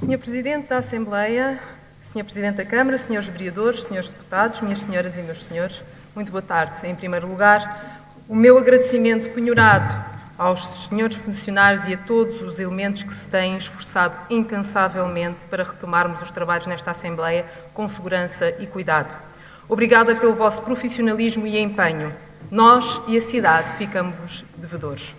Senhor Presidente da Assembleia, Senhor Presidente da Câmara, Senhores Vereadores, Senhores Deputados, minhas senhoras e meus senhores, muito boa tarde. Em primeiro lugar, o meu agradecimento penhorado aos senhores funcionários e a todos os elementos que se têm esforçado incansavelmente para retomarmos os trabalhos nesta Assembleia com segurança e cuidado. Obrigada pelo vosso profissionalismo e empenho. Nós e a cidade ficamos devedores.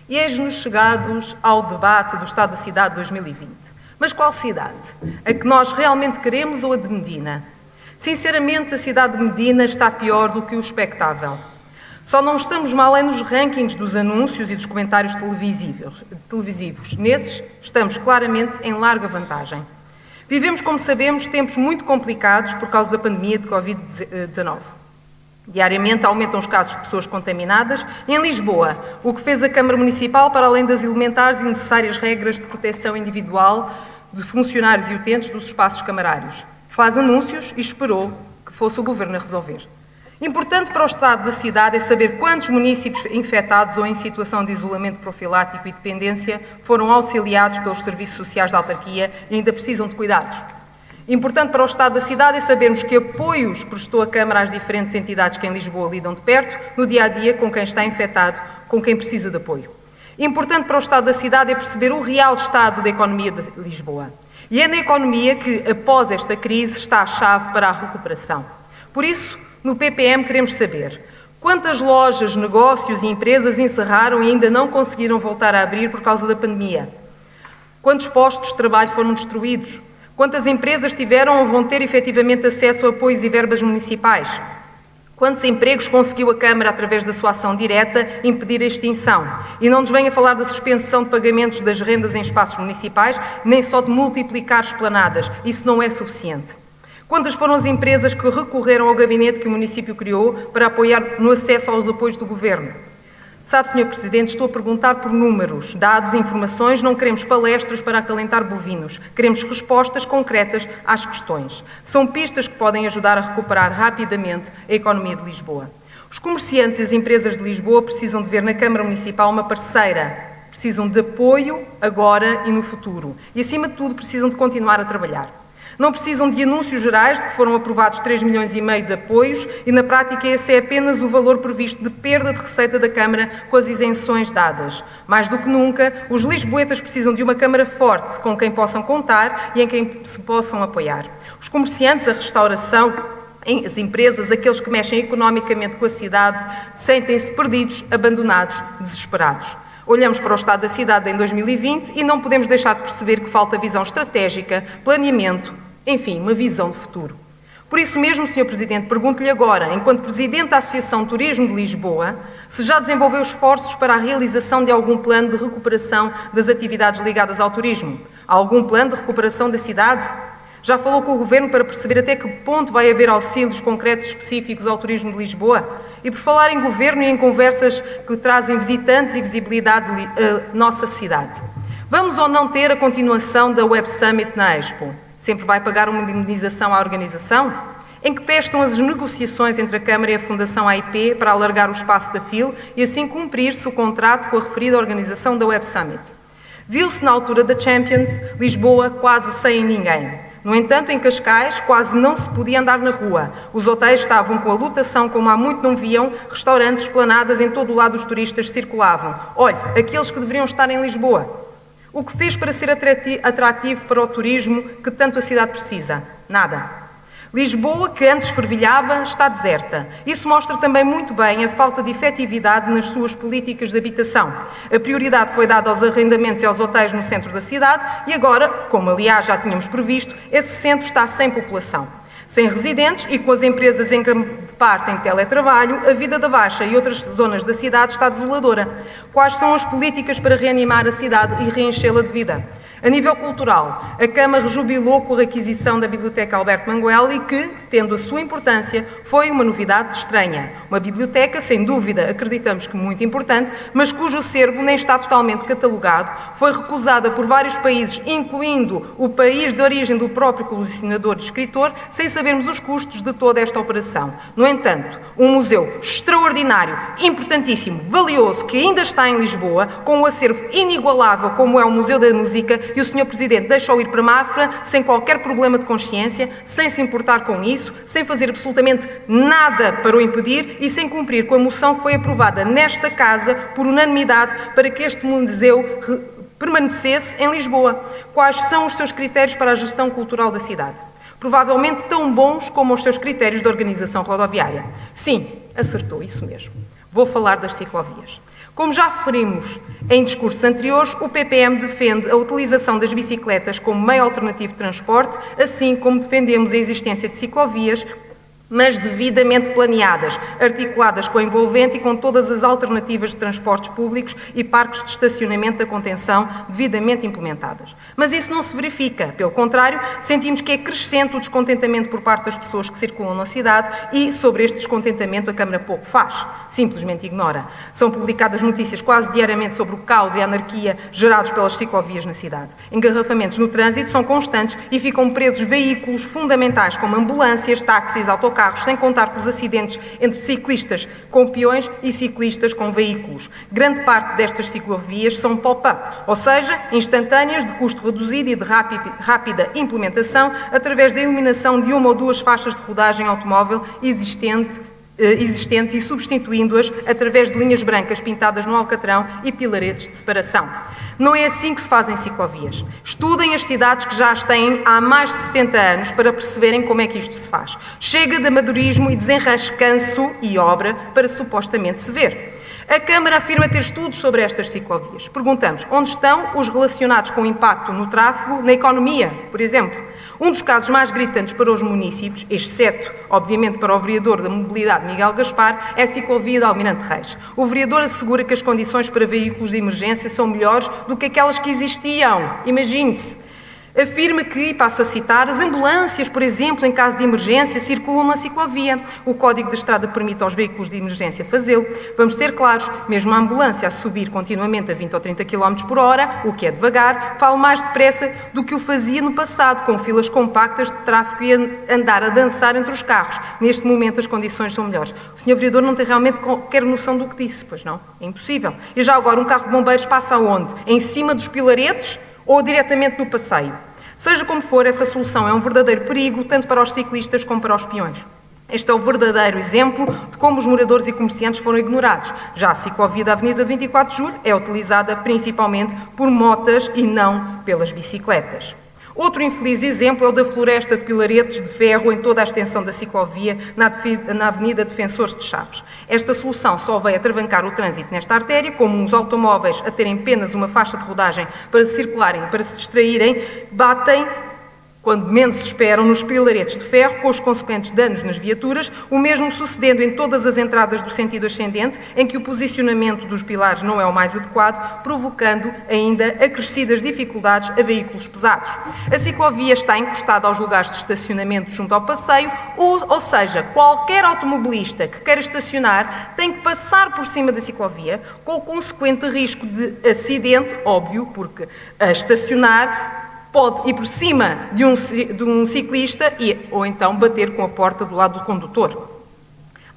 E eis-nos chegados ao debate do Estado da Cidade 2020. Mas qual cidade? A que nós realmente queremos ou a de Medina? Sinceramente, a cidade de Medina está pior do que o expectável. Só não estamos mal é nos rankings dos anúncios e dos comentários televisivos. Nesses, estamos claramente em larga vantagem. Vivemos, como sabemos, tempos muito complicados por causa da pandemia de Covid-19. Diariamente aumentam os casos de pessoas contaminadas em Lisboa, o que fez a Câmara Municipal, para além das elementares e necessárias regras de proteção individual de funcionários e utentes dos espaços camarários. Faz anúncios e esperou que fosse o Governo a resolver. Importante para o Estado da cidade é saber quantos municípios infectados ou em situação de isolamento profilático e dependência foram auxiliados pelos serviços sociais da autarquia e ainda precisam de cuidados. Importante para o Estado da cidade é sabermos que apoios prestou a Câmara às diferentes entidades que em Lisboa lidam de perto, no dia-a-dia, com quem está infectado, com quem precisa de apoio. Importante para o Estado da cidade é perceber o real estado da economia de Lisboa. E é na economia que, após esta crise, está a chave para a recuperação. Por isso, no PPM queremos saber quantas lojas, negócios e empresas encerraram e ainda não conseguiram voltar a abrir por causa da pandemia? Quantos postos de trabalho foram destruídos? Quantas empresas tiveram ou vão ter efetivamente acesso a apoios e verbas municipais? Quantos empregos conseguiu a Câmara, através da sua ação direta, impedir a extinção? E não nos venha falar da suspensão de pagamentos das rendas em espaços municipais, nem só de multiplicar esplanadas. Isso não é suficiente. Quantas foram as empresas que recorreram ao gabinete que o município criou para apoiar no acesso aos apoios do Governo? Sabe, Sr. Presidente, estou a perguntar por números, dados e informações, não queremos palestras para acalentar bovinos, queremos respostas concretas às questões. São pistas que podem ajudar a recuperar rapidamente a economia de Lisboa. Os comerciantes e as empresas de Lisboa precisam de ver na Câmara Municipal uma parceira, precisam de apoio agora e no futuro e, acima de tudo, precisam de continuar a trabalhar. Não precisam de anúncios gerais de que foram aprovados 3,5 milhões de apoios e, na prática, esse é apenas o valor previsto de perda de receita da Câmara com as isenções dadas. Mais do que nunca, os lisboetas precisam de uma Câmara forte, com quem possam contar e em quem se possam apoiar. Os comerciantes, a restauração, as empresas, aqueles que mexem economicamente com a cidade, sentem-se perdidos, abandonados, desesperados. Olhamos para o estado da cidade em 2020 e não podemos deixar de perceber que falta visão estratégica, planeamento, enfim, uma visão de futuro. Por isso mesmo, Sr. Presidente, pergunto-lhe agora, enquanto Presidente da Associação Turismo de Lisboa, se já desenvolveu esforços para a realização de algum plano de recuperação das atividades ligadas ao turismo? Há algum plano de recuperação da cidade? Já falou com o Governo para perceber até que ponto vai haver auxílios concretos específicos ao turismo de Lisboa? E por falar em Governo e em conversas que trazem visitantes e visibilidade à nossa cidade, vamos ou não ter a continuação da Web Summit na Expo? Sempre vai pagar uma indemnização à organização? Em que pé estão as negociações entre a Câmara e a Fundação AIP para alargar o espaço da FIL e assim cumprir-se o contrato com a referida organização da Web Summit? Viu-se na altura da Champions, Lisboa quase sem ninguém. No entanto, em Cascais, quase não se podia andar na rua. Os hotéis estavam com a lotação como há muito não viam, restaurantes, esplanadas, em todo o lado os turistas circulavam. Olhe, aqueles que deveriam estar em Lisboa. O que fez para ser atrativo para o turismo que tanto a cidade precisa? Nada. Lisboa, que antes fervilhava, está deserta. Isso mostra também muito bem a falta de efetividade nas suas políticas de habitação. A prioridade foi dada aos arrendamentos e aos hotéis no centro da cidade e agora, como aliás já tínhamos previsto, esse centro está sem população. Sem residentes e com as empresas em grande parte em teletrabalho, a vida da Baixa e outras zonas da cidade está desoladora. Quais são as políticas para reanimar a cidade e reenchê-la de vida? A nível cultural, a Câmara rejubilou com a requisição da Biblioteca Alberto Manguel e que, tendo a sua importância, foi uma novidade estranha. Uma biblioteca, sem dúvida, acreditamos que muito importante, mas cujo acervo nem está totalmente catalogado, foi recusada por vários países, incluindo o país de origem do próprio colecionador e escritor, sem sabermos os custos de toda esta operação. No entanto, um museu extraordinário, importantíssimo, valioso, que ainda está em Lisboa, com um acervo inigualável como é o Museu da Música, e o Sr. Presidente deixou ir para Mafra sem qualquer problema de consciência, sem se importar com isso, sem fazer absolutamente nada para o impedir e sem cumprir com a moção que foi aprovada nesta Casa por unanimidade para que este museu permanecesse em Lisboa. Quais são os seus critérios para a gestão cultural da cidade? Provavelmente tão bons como os seus critérios de organização rodoviária. Sim, acertou, isso mesmo. Vou falar das ciclovias. Como já referimos em discursos anteriores, o PPM defende a utilização das bicicletas como meio alternativo de transporte, assim como defendemos a existência de ciclovias, mas devidamente planeadas, articuladas com a envolvente e com todas as alternativas de transportes públicos e parques de estacionamento da contenção devidamente implementadas. Mas isso não se verifica. Pelo contrário, sentimos que é crescente o descontentamento por parte das pessoas que circulam na cidade e, sobre este descontentamento, a Câmara pouco faz, simplesmente ignora. São publicadas notícias quase diariamente sobre o caos e a anarquia gerados pelas ciclovias na cidade. Engarrafamentos no trânsito são constantes e ficam presos veículos fundamentais como ambulâncias, táxis, autocarros, sem contar com os acidentes entre ciclistas com peões e ciclistas com veículos. Grande parte destas ciclovias são pop-up, ou seja, instantâneas, de custo reduzido e de rápida implementação, através da eliminação de uma ou duas faixas de rodagem automóvel existentes e substituindo-as através de linhas brancas pintadas no alcatrão e pilaretes de separação. Não é assim que se fazem ciclovias. Estudem as cidades que já as têm há mais de 70 anos para perceberem como é que isto se faz. Chega de amadorismo e desenrascanço e obra para supostamente se ver. A Câmara afirma ter estudos sobre estas ciclovias. Perguntamos, onde estão os relacionados com o impacto no tráfego, na economia, por exemplo? Um dos casos mais gritantes para os municípios, exceto, obviamente, para o vereador da Mobilidade, Miguel Gaspar, é a ciclovia de Almirante Reis. O vereador assegura que as condições para veículos de emergência são melhores do que aquelas que existiam. Imagine-se. Afirma que, e passo a citar, as ambulâncias, por exemplo, em caso de emergência, circulam na ciclovia. O Código da Estrada permite aos veículos de emergência fazê-lo. Vamos ser claros, mesmo a ambulância a subir continuamente a 20 ou 30 km por hora, o que é devagar, fala mais depressa do que o fazia no passado, com filas compactas de tráfego e andar a dançar entre os carros. Neste momento as condições são melhores. O Sr. Vereador não tem realmente qualquer noção do que disse, pois não? É impossível. E já agora um carro de bombeiros passa aonde? Em cima dos pilaretes ou diretamente no passeio? Seja como for, essa solução é um verdadeiro perigo, tanto para os ciclistas como para os peões. Este é o verdadeiro exemplo de como os moradores e comerciantes foram ignorados. Já a ciclovia da Avenida de 24 de Julho é utilizada principalmente por motas e não pelas bicicletas. Outro infeliz exemplo é o da floresta de pilaretes de ferro em toda a extensão da ciclovia na Avenida Defensores de Chaves. Esta solução só veio atravancar o trânsito nesta artéria, como os automóveis a terem apenas uma faixa de rodagem para circularem e para se distraírem, batem, quando menos se esperam, nos pilaretes de ferro, com os consequentes danos nas viaturas, o mesmo sucedendo em todas as entradas do sentido ascendente, em que o posicionamento dos pilares não é o mais adequado, provocando ainda acrescidas dificuldades a veículos pesados. A ciclovia está encostada aos lugares de estacionamento junto ao passeio, ou seja, qualquer automobilista que queira estacionar tem que passar por cima da ciclovia, com o consequente risco de acidente, óbvio, porque a estacionar pode ir por cima de um ciclista ou então bater com a porta do lado do condutor.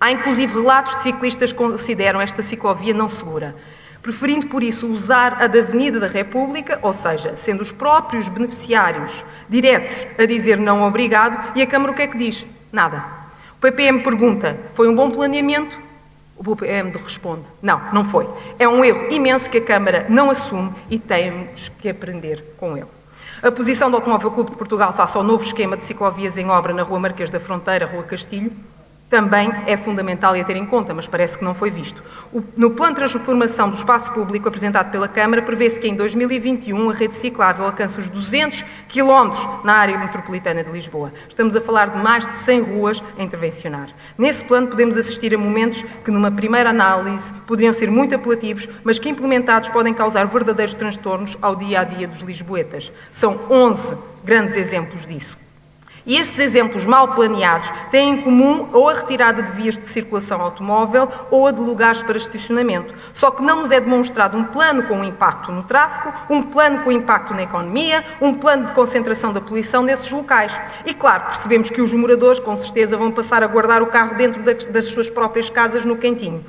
Há inclusive relatos de ciclistas que consideram esta ciclovia não segura, preferindo por isso usar a da Avenida da República, ou seja, sendo os próprios beneficiários diretos a dizer não obrigado, e a Câmara o que é que diz? Nada. O PPM pergunta, foi um bom planeamento? O PPM responde, não foi. É um erro imenso que a Câmara não assume e temos que aprender com ele. A posição do Automóvel Clube de Portugal face ao novo esquema de ciclovias em obra na Rua Marquês da Fronteira, Rua Castilho, também é fundamental e a ter em conta, mas parece que não foi visto. No plano de transformação do espaço público apresentado pela Câmara, prevê-se que em 2021 a rede ciclável alcance os 200 km na área metropolitana de Lisboa. Estamos a falar de mais de 100 ruas a intervencionar. Nesse plano podemos assistir a momentos que numa primeira análise poderiam ser muito apelativos, mas que implementados podem causar verdadeiros transtornos ao dia-a-dia dos lisboetas. São 11 grandes exemplos disso. E estes exemplos mal planeados têm em comum ou a retirada de vias de circulação automóvel ou a de lugares para estacionamento. Só que não nos é demonstrado um plano com impacto no tráfego, um plano com impacto na economia, um plano de concentração da poluição nesses locais. E claro, percebemos que os moradores com certeza vão passar a guardar o carro dentro das suas próprias casas no cantinho.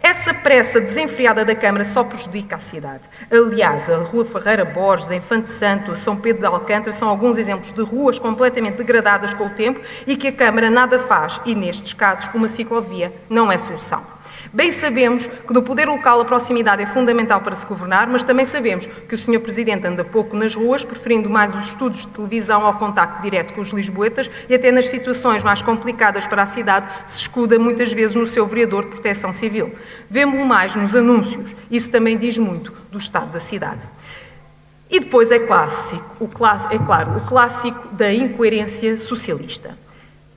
Essa pressa desenfreada da Câmara só prejudica a cidade. Aliás, a Rua Ferreira Borges, a Infante Santo, a São Pedro de Alcântara são alguns exemplos de ruas completamente degradadas com o tempo e que a Câmara nada faz e, nestes casos, uma ciclovia não é solução. Bem sabemos que no poder local a proximidade é fundamental para se governar, mas também sabemos que o Sr. Presidente anda pouco nas ruas, preferindo mais os estudos de televisão ao contacto direto com os lisboetas e até nas situações mais complicadas para a cidade se escuda muitas vezes no seu vereador de Proteção Civil. Vemo-o mais nos anúncios. Isso também diz muito do estado da cidade. E depois é claro, o clássico da incoerência socialista.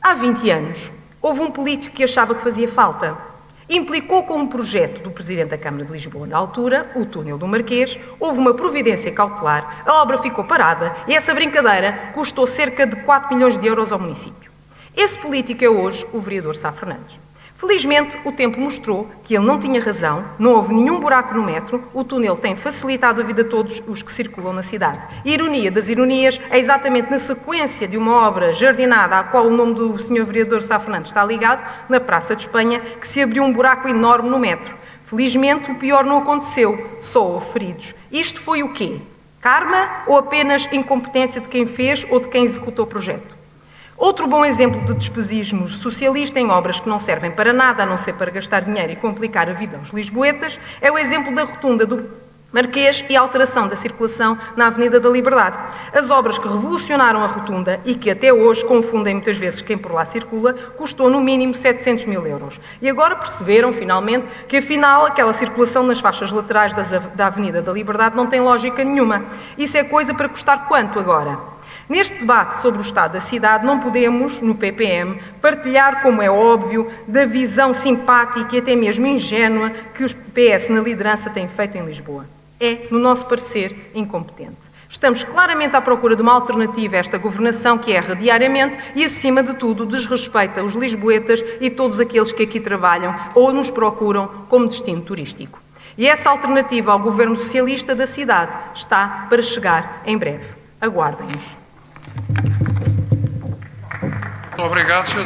Há 20 anos, houve um político que achava que fazia falta. Implicou com um projeto do Presidente da Câmara de Lisboa na altura, o túnel do Marquês, houve uma providência cautelar, a obra ficou parada e essa brincadeira custou cerca de 4 milhões de euros ao município. Esse político é hoje o vereador Sá Fernandes. Felizmente, o tempo mostrou que ele não tinha razão, não houve nenhum buraco no metro, o túnel tem facilitado a vida de todos os que circulam na cidade. E ironia das ironias, é exatamente na sequência de uma obra jardinada à qual o nome do Sr. Vereador Sá Fernandes está ligado, na Praça de Espanha, que se abriu um buraco enorme no metro. Felizmente, o pior não aconteceu, só houve feridos. Isto foi o quê? Karma ou apenas incompetência de quem fez ou de quem executou o projeto? Outro bom exemplo de despesismo socialista em obras que não servem para nada, a não ser para gastar dinheiro e complicar a vida aos lisboetas, é o exemplo da rotunda do Marquês e a alteração da circulação na Avenida da Liberdade. As obras que revolucionaram a rotunda e que até hoje confundem muitas vezes quem por lá circula, custou no mínimo 700 mil euros. E agora perceberam, finalmente, que afinal aquela circulação nas faixas laterais da Avenida da Liberdade não tem lógica nenhuma. Isso é coisa para custar quanto agora? Neste debate sobre o estado da cidade, não podemos, no PPM, partilhar, como é óbvio, da visão simpática e até mesmo ingênua que os PS na liderança têm feito em Lisboa. É, no nosso parecer, incompetente. Estamos claramente à procura de uma alternativa a esta governação que erra diariamente e, acima de tudo, desrespeita os lisboetas e todos aqueles que aqui trabalham ou nos procuram como destino turístico. E essa alternativa ao governo socialista da cidade está para chegar em breve. Aguardem-nos. Obrigado, Sr.